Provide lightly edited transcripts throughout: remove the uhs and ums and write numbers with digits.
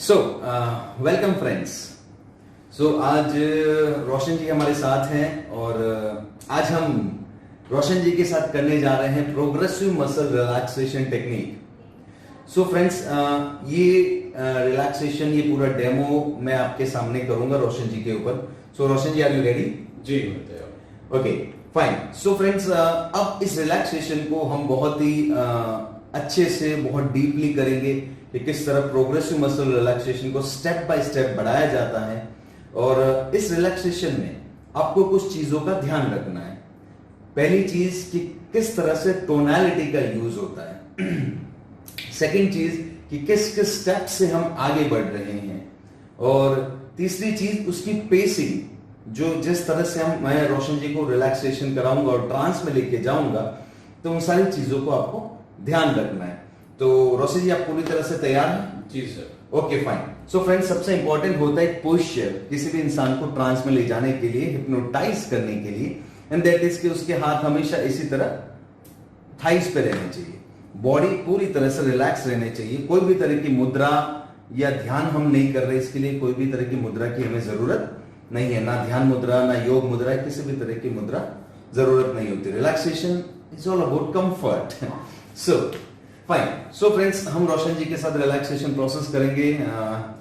So welcome friends. आज रोशन जी हमारे साथ हैं और आज हम रोशन जी के साथ करने जा रहे हैं progressive muscle relaxation technique. So friends, ये रिलैक्सेशन, ये पूरा डेमो मैं आपके सामने करूंगा रोशन जी के ऊपर। So Roshan ji, are you ready? जी। Okay, fine. सो फ्रेंड्स, अब इस रिलैक्सेशन को हम बहुत ही अच्छे से, बहुत डीपली करेंगे कि किस तरह प्रोग्रेसिव मसल रिलैक्सेशन को स्टेप बाय स्टेप बढ़ाया जाता है। और इस रिलैक्सेशन में आपको कुछ चीजों का ध्यान रखना है। पहली चीज कि किस तरह से टोनैलिटी का यूज होता है। सेकंड चीज कि किस किस स्टेप से हम आगे बढ़ रहे हैं। और तीसरी चीज उसकी पेसिंग, जो जिस तरह से मैं रोशन जी को रिलैक्सेशन कराऊंगा और ट्रांस में लेके जाऊंगा, तो उन सारी चीजों को आपको ध्यान रखना है। तो रोशन जी, आप पूरी तरह से तैयार हैं? जी sir. Okay, fine. So friends, सबसे इंपॉर्टेंट होता है पोस्चर, किसी भी इंसान को ट्रांस में ले जाने के लिए, हिप्नोटाइज करने के लिए, एंड दैट इज कि उसके हाथ हमेशा इसी तरह थाइस पे रहने चाहिए। बॉडी पूरी तरह से रिलैक्स रहने चाहिए। कोई भी तरह की मुद्रा या ध्यान हम नहीं कर रहे, इसके लिए कोई भी तरह की मुद्रा की हमें जरूरत नहीं है। ना ध्यान मुद्रा, ना योग मुद्रा, किसी भी तरह की मुद्रा जरूरत नहीं होती। Relaxation is all about comfort. So fine. So friends, हम रोशन जी के साथ रिलैक्सेशन प्रोसेस करेंगे।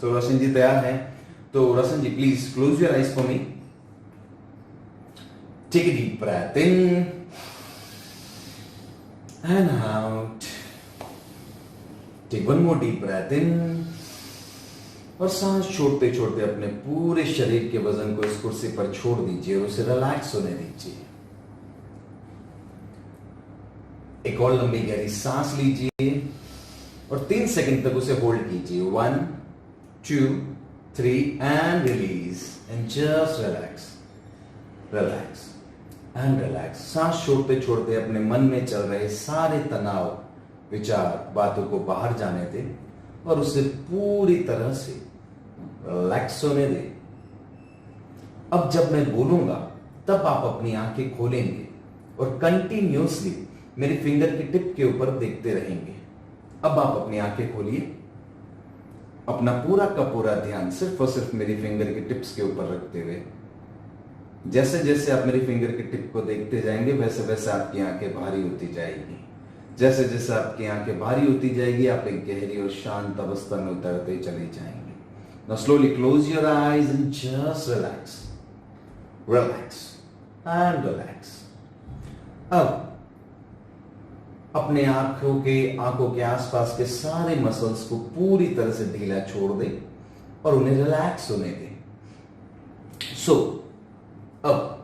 तो रोशन जी तैयार हैं? तो Roshan ji, please close your eyes for me. Take a deep breath in and out. Take one more deep breath in. और सांस छोड़ते छोड़ते अपने पूरे शरीर के वजन को इस कुर्सी पर छोड़ दीजिए और उसे रिलैक्स होने दीजिए। एक और लंबी गहरी सांस लीजिए और 3 सेकंड तक उसे होल्ड कीजिए। 1 2 3 and release and just relax, relax and relax. सांस छोड़ते छोड़ते अपने मन में चल रहे सारे तनाव, विचार, बातों को बाहर जाने दें और उसे पूरी तरह से रिलैक्स होने दें। अब जब मैं बोलूंगा तब आप अपनी आंखें खोलेंगे और कंटिन्यूअसली मेरी फिंगर की टिप के ऊपर देखते रहेंगे। अब आप अपनी आंखें खोलिए। अपना पूरा का पूरा ध्यान सिर्फ और सिर्फ मेरी फिंगर की टिप्स के ऊपर रखते हुए, जैसे जैसे आप मेरी फिंगर की टिप को देखते जाएंगे, वैसे वैसे आपकी आंखें भारी होती जाएगी। जैसे जैसे आपकी आंखें भारी होती जाएगी, आप एक गहरी और शांत अवस्था में उतरते चले जाएंगे। Now slowly close your eyes and just relax, relax and relax. अब अपने आंखों के आसपास के सारे मसल्स को पूरी तरह से ढीला छोड़ दें और उन्हें रिलैक्स होने दें। सो अब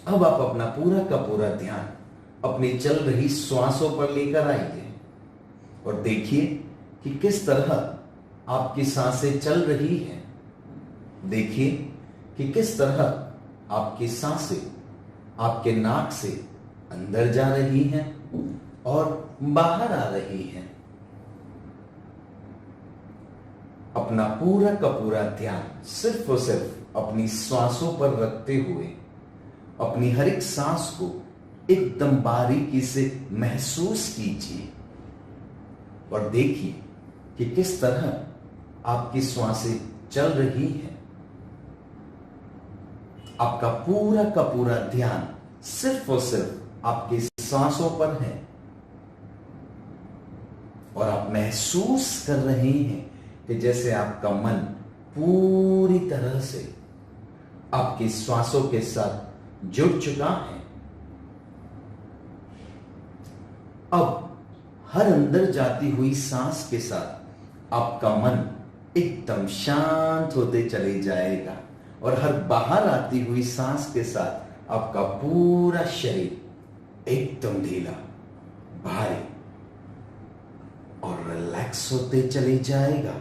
आप अपना पूरा का पूरा ध्यान अपनी चल रही श्वासों पर लेकर आइए और देखिए कि किस तरह आपकी सांसें चल रही हैं। देखिए कि किस तरह आपकी सांसें आपके नाक से अंदर जा रही हैं और बाहर आ रही हैं। अपना पूरा का पूरा ध्यान सिर्फ और सिर्फ अपनी सांसों पर रखते हुए अपनी हर एक सांस को एकदम बारीकी से महसूस कीजिए और देखिए कि किस तरह आपकी सांसें चल रही हैं। आपका पूरा का पूरा ध्यान सिर्फ और सिर्फ आपकी सांसों पर है और आप महसूस कर रहे हैं कि जैसे आपका मन पूरी तरह से आपकी श्वासों के साथ जुड़ चुका है। अब हर अंदर जाती हुई सांस के साथ आपका मन एकदम शांत होते चले जाएगा और हर बाहर आती हुई सांस के साथ आपका पूरा शरीर एकदम ढीला, भारी और रिलैक्स होते चले जाएगा।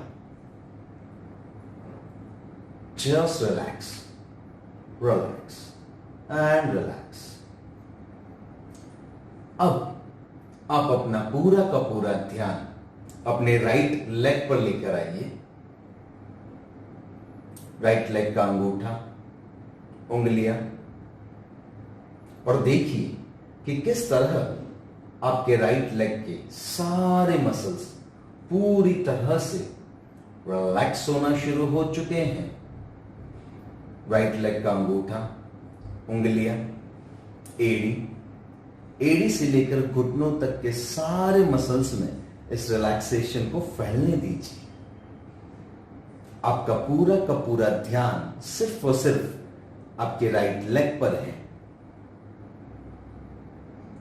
Just relax, relax and relax. अब आप अपना पूरा का पूरा ध्यान अपने राइट लेग पर लेकर आइए। राइट लेग का अंगूठा, उंगलियां, और देखिए कि किस तरह आपके राइट लेग के सारे मसल्स पूरी तरह से रिलैक्स होना शुरू हो चुके हैं। राइट लेग का अंगूठा, उंगलियां, एड़ी से लेकर घुटनों तक के सारे मसल्स में इस रिलैक्सेशन को फैलने दीजिए। आपका पूरा का पूरा ध्यान सिर्फ और सिर्फ आपके राइट लेग पर है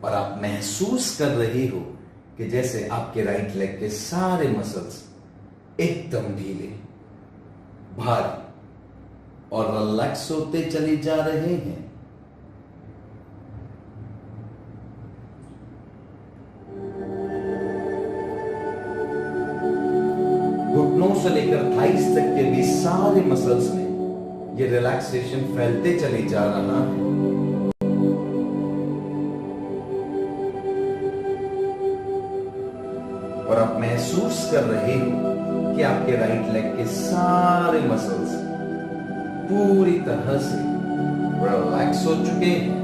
और आप महसूस कर रहे हो कि जैसे आपके राइट लेग के सारे मसल्स एकदम ढीले, भारी और रिलैक्स होते चले जा रहे हैं। घुटनों से लेकर थाइस तक के भी सारे मसल्स में ये रिलैक्सेशन फैलते चले जा रहा है। और आप महसूस कर रहे हो कि आपके राइट लेग के सारे मसल्स पूरी तरह से रिलैक्स हो चुके हैं।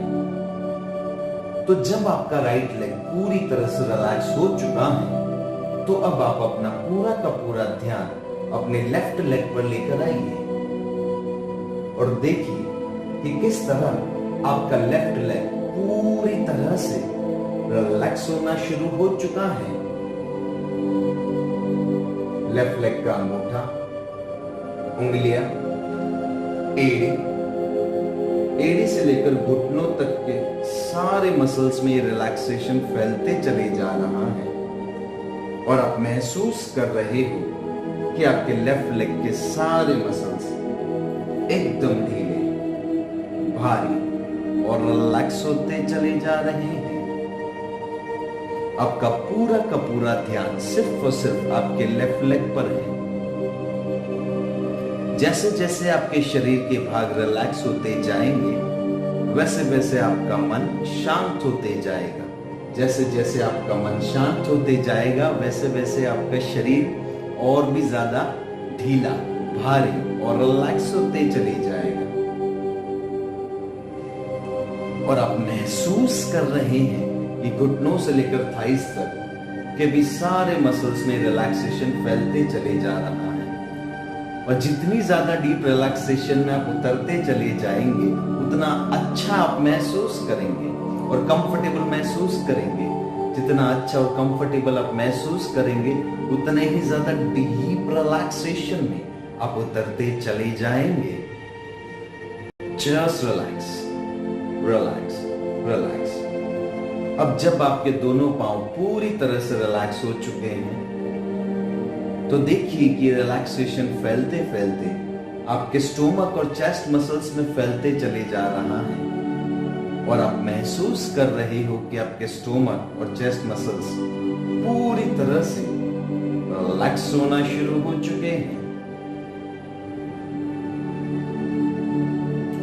तो जब आपका राइट लेग पूरी तरह से रिलैक्स हो चुका है, तो अब आप अपना पूरा का पूरा ध्यान अपने लेफ्ट लेग पर लेकर आइए और देखिए कि किस तरह आपका लेफ्ट लेग पूरी तरह से रिलैक्स होना शुरू हो चुका है। लेफ्ट लेग का अंगूठा, उंगलियां, एड़ी से लेकर घुटनों तक के सारे मसल्स में ये रिलैक्सेशन फैलते चले जा रहा है और आप महसूस कर रहे हो कि आपके लेफ्ट लेग के सारे मसल्स एकदम ढीले, भारी और रिलैक्स होते चले जा रहे हैं। आपका पूरा का पूरा ध्यान सिर्फ और सिर्फ आपके लेफ्ट लेग पर है। जैसे जैसे आपके शरीर के भाग रिलैक्स होते जाएंगे, वैसे वैसे आपका मन शांत होते जाएगा। जैसे जैसे आपका मन शांत होते जाएगा, वैसे वैसे आपका शरीर और भी ज्यादा ढीला, भारी और रिलैक्स होते चले जाएगा। और आप महसूस कर रहे हैं कि घुटनों से लेकर थाइस तक के भी सारे मसल्स में रिलैक्सेशन फैलते चले जा रहा है। और जितनी ज्यादा डीप रिलैक्सेशन में आप उतरते चले जाएंगे, उतना अच्छा आप महसूस करेंगे और कंफर्टेबल महसूस करेंगे। जितना अच्छा और कंफर्टेबल आप महसूस करेंगे, उतने ही ज्यादा डीप रिलैक्सेशन में आप उतरते चले जाएंगे। Just relax, relax, relax. अब जब आपके दोनों पांव पूरी तरह से रिलैक्स हो चुके हैं, तो देखिए कि रिलैक्सेशन फैलते फैलते आपके स्टोमक और चेस्ट मसल्स में फैलते चले जा रहा है और आप महसूस कर रहे हो कि आपके स्टोमक और चेस्ट मसल्स पूरी तरह से रिलैक्स होना शुरू हो चुके हैं।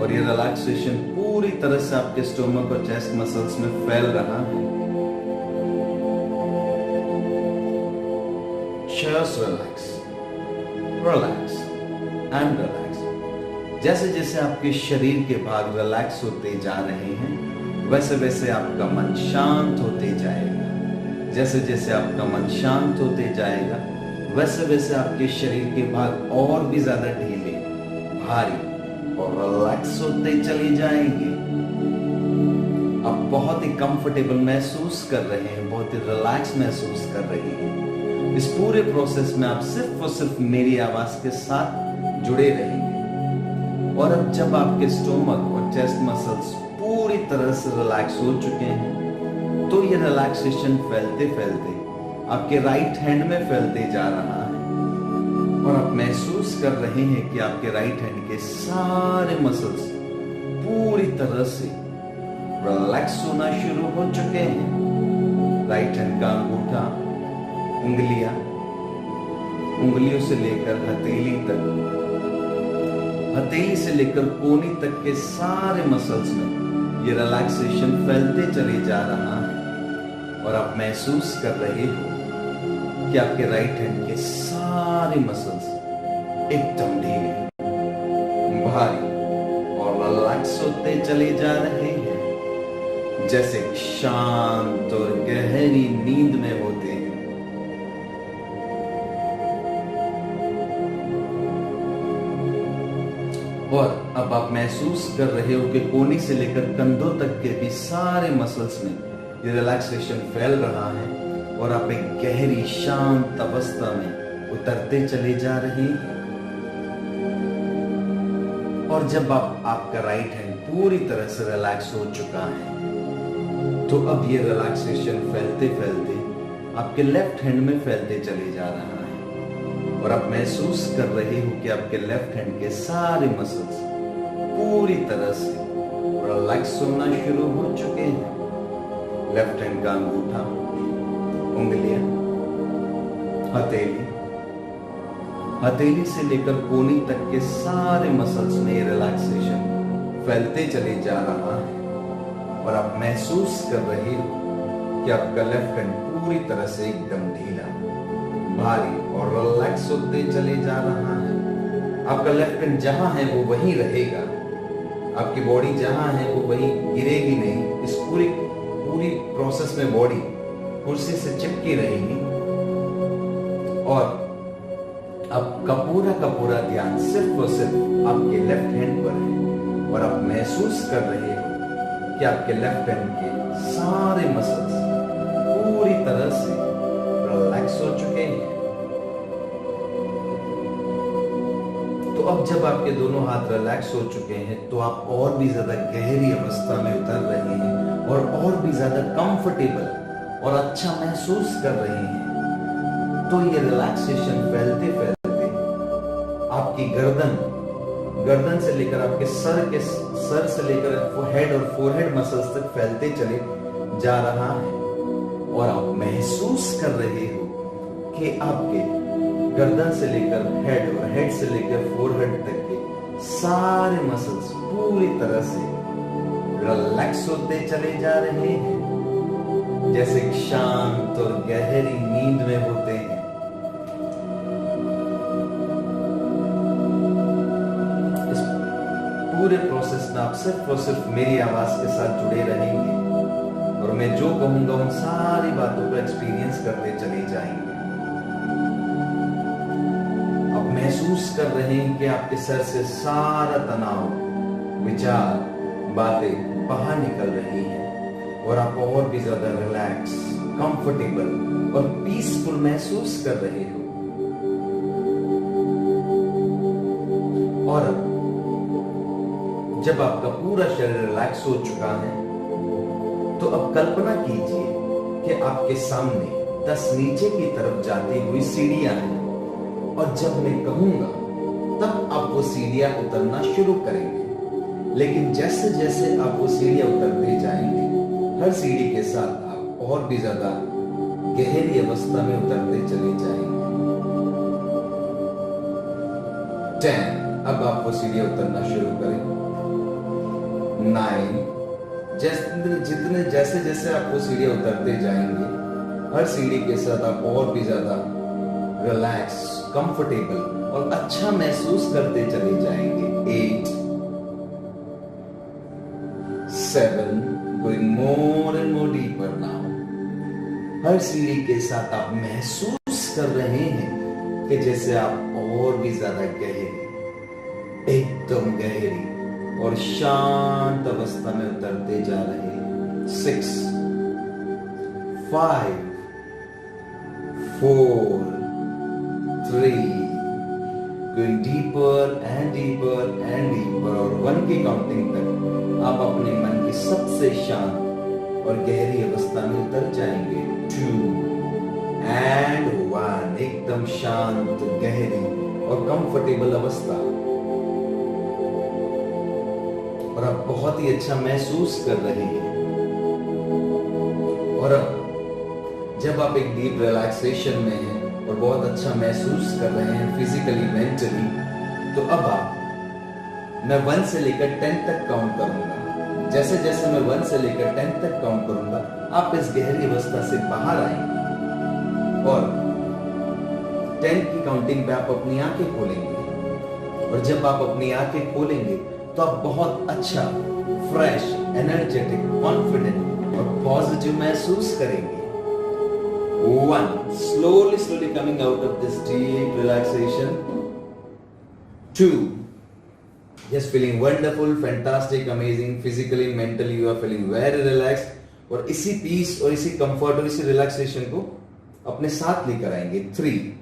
और ये रिलैक्सेशन पूरी तरह से आपके स्टोमक और चेस्ट मसल्स में फैल रहा है। Just relax, relax and relax। जैसे जैसे आपके शरीर के भाग रिलैक्स होते जा रहे हैं, वैसे वैसे आपका मन शांत होते जाएगा। जैसे जैसे आपका मन शांत होते जाएगा, वैसे वैसे आपके शरीर के भाग और भी ज्यादा ढीले, भारी और रिलैक्स होते चले जाएंगे। आप बहुत ही कंफर्टेबल महसूस कर रहे हैं, बहुत ही रिलैक्स महसूस कर रहे हैं। इस पूरे प्रोसेस में आप सिर्फ और सिर्फ मेरी आवाज के साथ जुड़े रहेंगे। और अब जब आपके स्टोमक और चेस्ट मसल्स पूरी तरह से रिलैक्स हो चुके हैं, तो ये रिलैक्सेशन फैलते फैलते आपके राइट हैंड में फैलते जा रहा है और आप महसूस कर रहे हैं कि आपके राइट हैंड के सारे मसल्स पूरी तरह से रिलैक्स होना शुरू हो चुके हैं। राइट हैंड का अंगूठा, उंगलियां, उंगलियों से लेकर हथेली तक, हथेली से लेकर कोहनी तक के सारे मसल्स में ये रिलैक्सेशन फैलते चले जा रहा है और आप महसूस कर रहे हो कि आपके राइट हैंड के सारे मसल्स एकदम ढीले, भारी और रिलैक्स होते चले जा रहे हैं, जैसे शांत और गहरी नींद में होते हैं। और अब आप महसूस कर रहे हो कि कोहनी से लेकर कंधों तक के भी सारे मसल्स में ये रिलैक्सेशन फैल रहा है और आप एक गहरी शांत अवस्था में उतरते चले जा रहे हैं। और जब आपका राइट हैंड पूरी तरह से रिलैक्स हो चुका है तो अब ये रिलैक्सेशन फैलते फैलते आपके लेफ्ट हैंड में फैलते चले जा रहा है और आप महसूस कर रहे हो कि आपके लेफ्ट हैंड के सारे मसल्स पूरी तरह से रिलैक्स होना शुरू हो चुके हैं। लेफ्ट हैंड का अंगूठा, उंगलियां, हथेली से लेकर कोहनी तक के सारे मसल्स में रिलैक्सेशन फैलते चले जा रहा है और आप महसूस कर रहे हो कि आपका लेफ्ट हैंड पूरी तरह से एकदम ढीला, भारी और रिलैक्स होते चले जा रहा है। आपका लेफ्ट हैंड जहां है वो वहीं रहेगा, आपकी बॉडी जहां है वो वहीं गिरेगी नहीं। इस पूरी प्रोसेस में बॉडी कुर्सी से चिपकी रहेगी और आपका पूरा ध्यान सिर्फ और सिर्फ आपके लेफ्ट हैंड पर है और आप महसूस कर रहे हो कि आपके लेफ्ट हैंड के सारे मसल्स पूरी तरह से रिलैक्स हो चुके हैं। तो अब जब आपके दोनों हाथ रिलैक्स हो चुके हैं तो आप और भी ज्यादा गहरी अवस्था में उतर रहे हैं और भी ज्यादा कंफर्टेबल और अच्छा महसूस कर रहे हैं। तो ये रिलैक्सेशन फैलते फैलते आपकी गर्दन से लेकर आपके सर से लेकर हेड और फोरहेड मसल्स तक फैलते चले जा रहा है और आप महसूस कर रहे हो कि आपके गर्दन से लेकर हेड और हेड से लेकर फोरहेड तक के सारे मसल्स पूरी तरह से रिलैक्स होते चले जा रहे हैं, जैसे शांत और गहरी नींद में होते हैं। इस पूरे प्रोसेस में आप सिर्फ और सिर्फ मेरी आवाज के साथ जुड़े रहेंगे और मैं जो कहूंगा उन सारी बातों को एक्सपीरियंस करते चले जाएंगे। आप महसूस कर रहे हैं कि आपके सर से सारा तनाव, विचार, बातें बाहर निकल रही हैं और आप और भी ज्यादा रिलैक्स, कंफर्टेबल और पीसफुल महसूस कर रहे हो। और जब आपका पूरा शरीर रिलैक्स हो चुका है तो अब कल्पना कीजिए कि आपके सामने 10 नीचे की तरफ जाती हुई सीढ़ियां हैं और जब मैं कहूंगा तब आप वो सीढ़ियां उतरना शुरू करेंगे। लेकिन जैसे जैसे आप वो सीढ़ियां उतरते जाएंगे, हर सीढ़ी के साथ आप और भी ज्यादा गहरी अवस्था में उतरते चले जाएंगे। 10, अब आप वो सीढ़ियां उतरना शुरू करें। 9, जैसे जैसे आप वो सीढ़ियां उतरते जाएंगे, हर सीढ़ी के साथ आप और भी ज्यादा रिलैक्स, कंफर्टेबल और अच्छा महसूस करते चले जाएंगे। 8, 7, going more and more deeper now. हर सीढ़ी के साथ आप महसूस कर रहे हैं कि जैसे आप और भी ज्यादा गहरी, एकदम गहरी और शांत अवस्था में उतरते जा रहे हैं। 6, 5, 4, 3, going deeper and deeper and deeper और 1 की काउंटिंग तक आप अपने मन की सबसे शांत और गहरी अवस्था में उतर जाएंगे। 2 and 1, एकदम शांत, गहरी और कंफर्टेबल अवस्था और आप बहुत ही अच्छा महसूस कर रहे हैं। और अब जब आप एक डीप रिलैक्सेशन में हैं और बहुत अच्छा महसूस कर रहे हैं फिजिकली, मेंटली, तो अब आप मैं 1 से लेकर 10 तक काउंट करूंगा। जैसे जैसे मैं 1 से लेकर 10 तक काउंट करूंगा, आप इस गहरी अवस्था से बाहर आएंगे और 10 की काउंटिंग पे आप अपनी आंखें खोलेंगे और जब आप अपनी आंखें खोलेंगे तो आप बहुत अच्छा, फ्रेश, एनर्जेटिक, कॉन्फिडेंट और पॉजिटिव महसूस करेंगे। 1, slowly coming out of this deep relaxation. 2, Yes, feeling wonderful, fantastic, amazing. Physically, mentally, you are feeling very relaxed. और इसी पीस और इसी कंफर्ट और इसी रिलैक्सेशन को अपने साथ लेकर आएंगे. 3,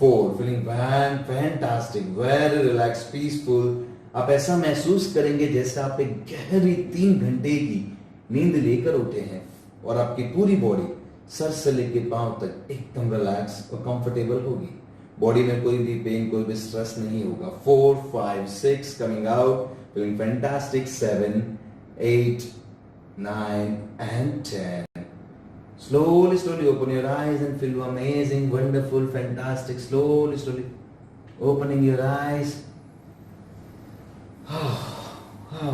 4, feeling fantastic, very relaxed, peaceful. आप ऐसा महसूस करेंगे जैसे आप एक गहरी 3 घंटे की नींद लेकर उठे हैं और आपकी पूरी बॉडी सर से लेकर पांव तक एकदम रिलैक्स और कंफर्टेबल होगी. बॉडी में कोई भी पेन, कोई भी स्ट्रेस नहीं होगा. 4, 5, 6 coming out, feeling fantastic. 7, 8, 9 and 10. Slowly open your eyes and feel amazing, wonderful, fantastic. Slowly opening your eyes.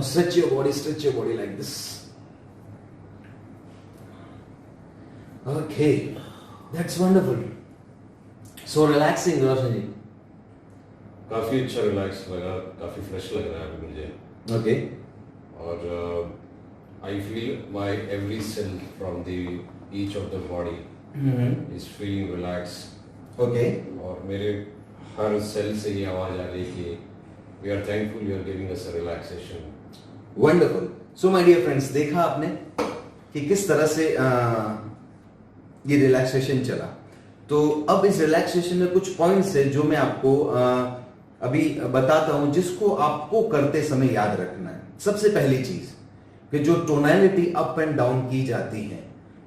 Stretch your body like this. Okay, that's wonderful. So relaxing, रोशन जी. काफ़ी अच्छा relax लगा, काफ़ी fresh लग रहा है अभी मुझे. Okay. और I feel my every cell from the each of the body is feeling relax. Okay. और मेरे हर सेल से ये आवाज़ आ रही है कि we are thankful you are giving us a relaxation. Wonderful. So my dear friends, देखा आपने कि किस तरह से ये रिलैक्सेशन चला. तो अब इस रिलैक्सेशन में कुछ पॉइंट्स है जो मैं आपको अभी बताता हूं, जिसको आपको करते समय याद रखना है. सबसे पहली चीज कि जो टोनैलिटी अप एंड डाउन की जाती है,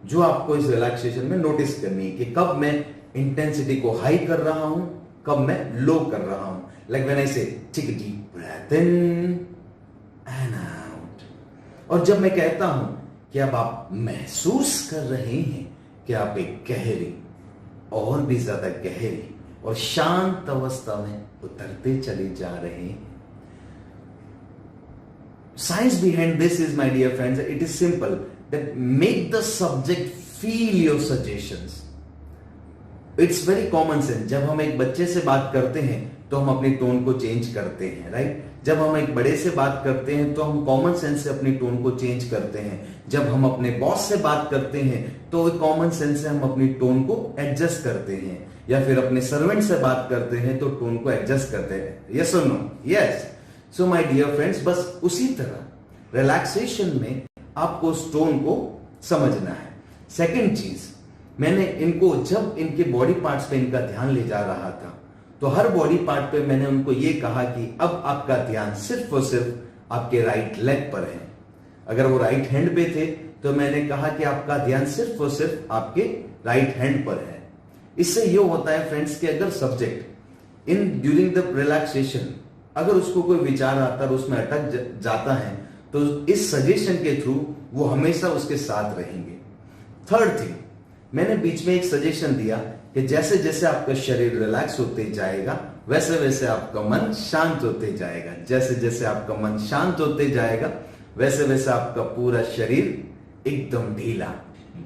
जो आपको इस रिलैक्सेशन में नोटिस करनी है कि कब मैं इंटेंसिटी को हाई कर रहा हूं, कब मैं लो कर रहा हूं. Like when I say take a deep breath in and out. और जब मैं कहता हूं कि अब आप महसूस कर रहे हैं कि आप एक गहरी और भी ज्यादा गहरी और शांत अवस्था में उतरते चले जा रहे हैं. Science behind this is, my dear friends, it is simple that make the subject feel your suggestions. It's very common sense. जब हम एक बच्चे से बात करते हैं तो हम अपनी टोन को चेंज करते हैं, राइट? जब हम एक बड़े से बात करते हैं तो हम कॉमन सेंस से अपनी टोन को चेंज करते हैं. जब हम अपने बॉस से बात करते हैं तो कॉमन सेंस से हम अपनी टोन को एडजस्ट करते हैं. या फिर अपने सर्वेंट से बात करते हैं तो टोन को एडजस्ट करते हैं. यस और no? Yes. So my dear friends, बस उसी तरह रिलैक्सेशन में आपको उस टोन को समझना है. सेकेंड चीज, मैंने इनको जब इनके बॉडी पार्ट्स पे इनका ध्यान ले जा रहा था तो हर बॉडी पार्ट पे मैंने उनको ये कहा कि अब आपका ध्यान सिर्फ और सिर्फ आपके राइट लेग पर है. अगर वो राइट हैंड पे थे तो मैंने कहा कि आपका ध्यान सिर्फ और सिर्फ आपके राइट हैंड पर है. इससे ये होता है फ्रेंड्स कि अगर subject in during the relaxation अगर उसको कोई विचार आता है और उसमें अटक जाता है तो इस सजेशन के थ्रू वो हमेशा उसके साथ रहेंगे. थर्ड थिंग, मैंने बीच में एक सजेशन दिया कि जैसे जैसे आपका शरीर रिलैक्स होते जाएगा वैसे वैसे आपका मन शांत होते जाएगा. जैसे जैसे आपका मन शांत होते जाएगा वैसे वैसे आपका पूरा शरीर एकदम ढीला,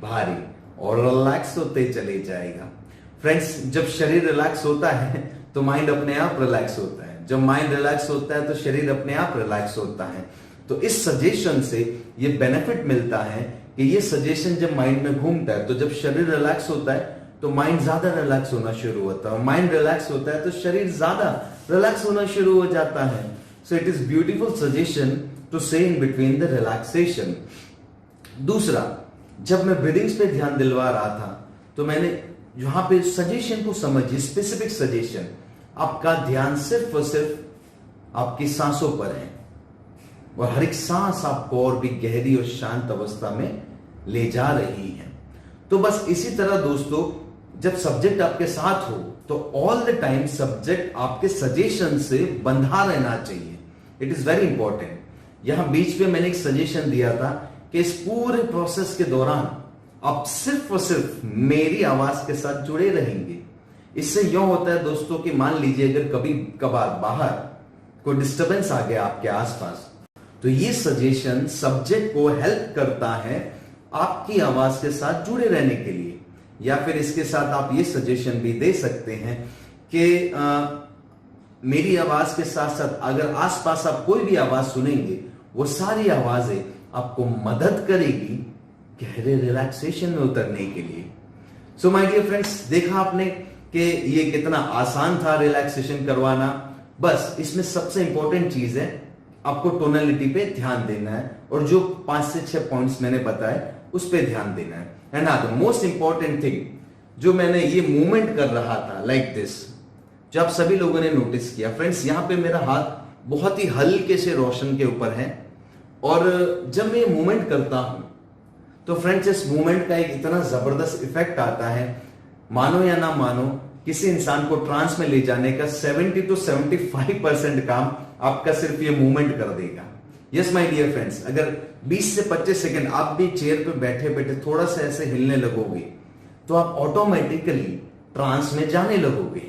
भारी और रिलैक्स होते चले जाएगा. फ्रेंड्स, जब शरीर रिलैक्स होता है तो माइंड अपने आप रिलैक्स होता है. जब माइंड रिलैक्स होता है तो शरीर अपने आप रिलैक्स होता है. तो इस सजेशन से ये बेनिफिट मिलता है कि ये सजेशन जब माइंड में घूमता है तो जब शरीर रिलैक्स होता है तो माइंड ज्यादा रिलैक्स होना शुरू होता है. माइंड रिलैक्स होता है तो शरीर ज्यादा रिलैक्स होना शुरू हो जाता है. So it is beautiful suggestion to say in between the relaxation. दूसरा, जब मैं ब्रीदिंग्स पे ध्यान दिलवा रहा था तो मैंने यहां पे सजेशन को समझिए. स्पेसिफिक सजेशन, आपका ध्यान सिर्फ और सिर्फ आपकी सांसों पर है और हर एक सांस आपको और भी गहरी और शांत अवस्था में ले जा रही है. तो बस इसी तरह दोस्तों, जब सब्जेक्ट आपके साथ हो तो ऑल द टाइम सब्जेक्ट आपके सजेशन से बंधा रहना चाहिए. It is very important. यहां बीच में मैंने एक सजेशन दिया था कि इस पूरे प्रोसेस के दौरान आप सिर्फ और सिर्फ मेरी आवाज के साथ जुड़े रहेंगे. इससे यह होता है दोस्तों कि मान लीजिए अगर कभी कभार बाहर कोई डिस्टरबेंस आ गया आपके आसपास तो ये सजेशन सब्जेक्ट को हेल्प करता है आपकी आवाज के साथ जुड़े रहने के लिए. या फिर इसके साथ आप ये सजेशन भी दे सकते हैं कि मेरी आवाज के साथ साथ अगर आसपास आप कोई भी आवाज सुनेंगे वो सारी आवाजें आपको मदद करेगी गहरे रिलैक्सेशन में उतरने के लिए. सो माय डियर फ्रेंड्स, देखा आपने कि ये कितना आसान था रिलैक्सेशन करवाना. बस इसमें सबसे इंपॉर्टेंट चीज है आपको टोनलिटी पे ध्यान देना है और जो 5 से 6 पॉइंट्स मैंने बताए उस पे ध्यान देना है। एंड हाँ, द मोस्ट इंपॉर्टेंट थिंग जो मैंने ये मूवमेंट कर रहा था लाइक दिस, जो आप सभी लोगों ने नोटिस किया फ्रेंड्स, यहां पे मेरा हाथ बहुत ही हल्के से रोशन के ऊपर है और जब मैं ये मूवमेंट करता हूं तो फ्रेंड्स इस मूवमेंट का एक इतना जबरदस्त इफेक्ट आता है, मानो या ना मानो, किसी इंसान को ट्रांस में ले जाने का 70 to 75% काम आपका सिर्फ ये मूवमेंट कर देगा। यस माय डियर फ्रेंड्स, अगर 20 से 25 सेकंड आप भी चेयर पे बैठे बैठे थोड़ा सा ऐसे हिलने लगोगे तो आप ऑटोमेटिकली ट्रांस में जाने लगोगे।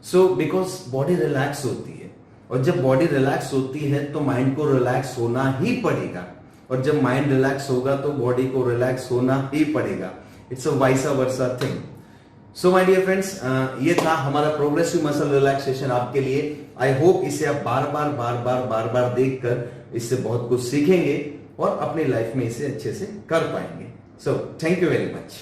सो बिकॉज बॉडी रिलैक्स होती है और जब बॉडी रिलैक्स होती है तो माइंड को रिलैक्स होना ही पड़ेगा और जब माइंड रिलैक्स होगा तो बॉडी को रिलैक्स होना ही पड़ेगा। It's a vice versa thing. So my dear friends, ये था हमारा प्रोग्रेसिव मसल रिलैक्सेशन आपके लिए। आई होप इसे आप बार बार देखकर इससे बहुत कुछ सीखेंगे और अपनी लाइफ में इसे अच्छे से कर पाएंगे। So thank you very much.